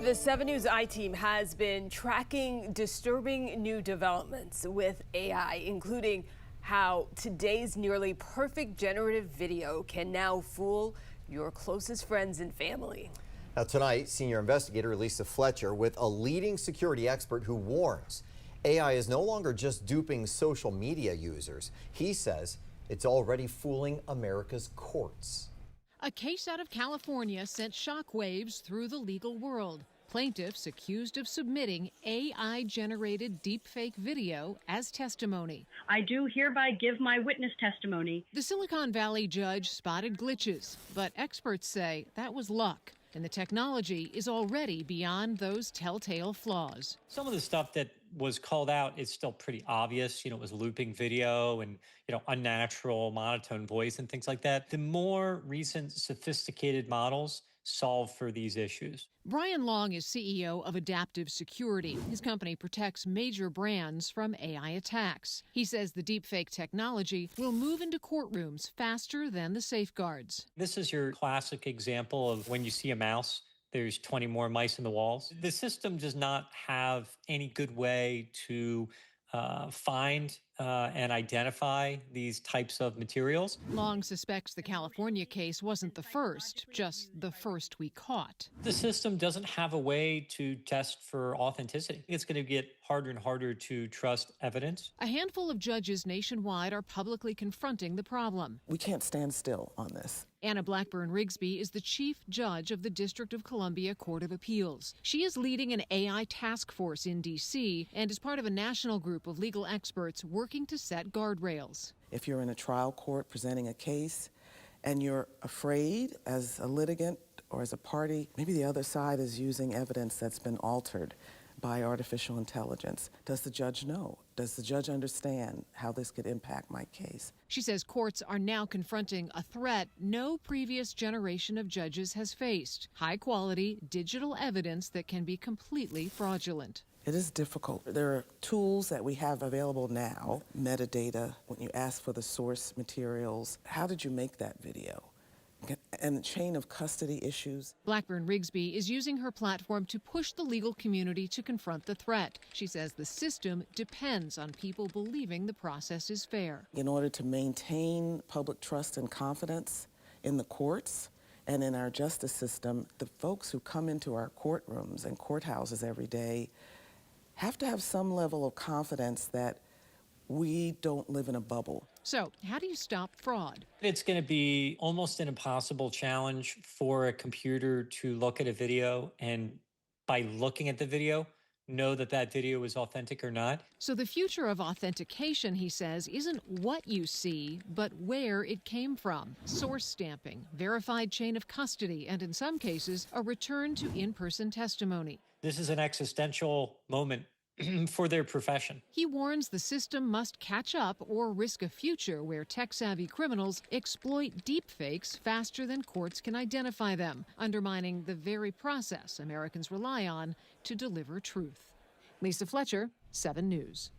The 7 News I-Team has been tracking disturbing new developments with AI, including how today's nearly perfect generative video can now fool your closest friends and family. Now tonight, senior investigator Lisa Fletcher with a leading security expert who warns AI is no longer just duping social media users. He says it's already fooling America's courts. A case out of California sent shockwaves through the legal world. Plaintiffs accused of submitting AI-generated deepfake video as testimony. I do hereby give my witness testimony. The Silicon Valley judge spotted glitches, but experts say that was luck, and the technology is already beyond those telltale flaws. Some of the stuff that was called out is still pretty obvious. It was looping video and, unnatural monotone voice and things like that. The more recent sophisticated models solve for these issues. Brian Long is CEO of Adaptive Security. His company protects major brands from AI attacks. He says the deepfake technology will move into courtrooms faster than the safeguards. This is your classic example of when you see a mouse, there's 20 more mice in the walls. The system does not have any good way to find and identify these types of materials. Long suspects the California case wasn't the first, just the first we caught. The system doesn't have a way to test for authenticity. It's going to get harder and harder to trust evidence. A handful of judges nationwide are publicly confronting the problem. We can't stand still on this. Anna Blackburn-Rigsby is the chief judge of the District of Columbia Court of Appeals. She is leading an AI task force in D.C. and is part of a national group of legal experts working to set guardrails. If you're in a trial court presenting a case and you're afraid as a litigant or as a party, maybe the other side is using evidence that's been altered by artificial intelligence. Does the judge know? Does the judge understand how this could impact my case? She says courts are now confronting a threat no previous generation of judges has faced: high-quality digital evidence that can be completely fraudulent. It is difficult. There are tools that we have available now, metadata, when you ask for the source materials. How did you make that video? And the chain of custody issues. Blackburn-Rigsby is using her platform to push the legal community to confront the threat. She says the system depends on people believing the process is fair. In order to maintain public trust and confidence in the courts and in our justice system, the folks who come into our courtrooms and courthouses every day have to have some level of confidence that we don't live in a bubble. So, how do you stop fraud? It's going to be almost an impossible challenge for a computer to look at a video and, by looking at the video, know that that video is authentic or not. So the future of authentication, he says, isn't what you see, but where it came from. Source stamping, verified chain of custody, and in some cases, a return to in-person testimony. This is an existential moment for their profession. He warns the system must catch up or risk a future where tech-savvy criminals exploit deepfakes faster than courts can identify them, undermining the very process Americans rely on to deliver truth. Lisa Fletcher, 7 News.